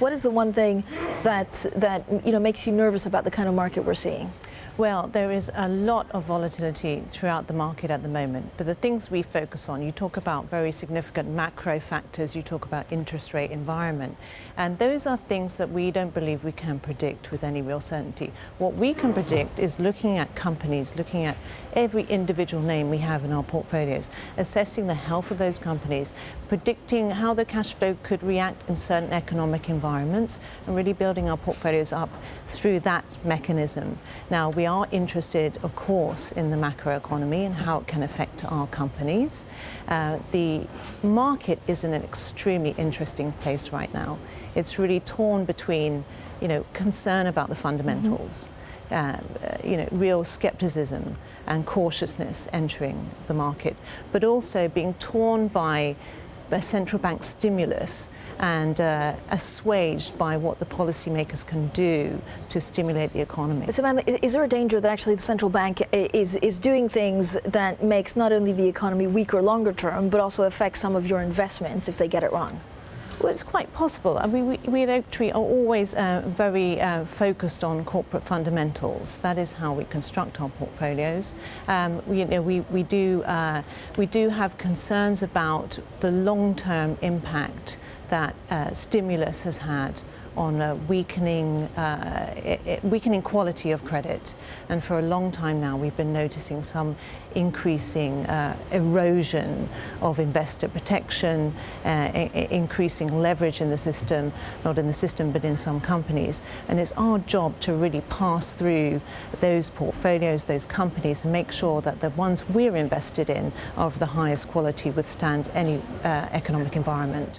What is the one thing that makes you nervous about the kind of market we're seeing? Well, there is a lot of volatility throughout the market at the moment, but the things we focus on, you talk about very significant macro factors, you talk about interest rate environment, and those are things that we don't believe we can predict with any real certainty. What we can predict is looking at companies, looking at every individual name we have in our portfolios, assessing the health of those companies, predicting how the cash flow could react in certain economic environments, and really building our portfolios up through that mechanism. Now, we are interested, of course, in the macroeconomy and how it can affect our companies. The market is in an extremely interesting place right now. It's really torn between, concern about the fundamentals, real skepticism and cautiousness entering the market, but also being torn by the central bank stimulus and assuaged by what the policymakers can do to stimulate the economy. But Samantha, is there a danger that actually the central bank is doing things that makes not only the economy weaker longer term, but also affects some of your investments if they get it wrong? Well, it's quite possible. I mean, we at Oaktree are always very focused on corporate fundamentals. That is how we construct our portfolios. We do have concerns about the long-term impact that stimulus has had on weakening quality of credit. And for a long time now, we've been noticing some increasing erosion of investor protection, increasing leverage in the system, not in the system, but in some companies. And it's our job to really pass through those portfolios, those companies, and make sure that the ones we're invested in are of the highest quality, withstand any economic environment.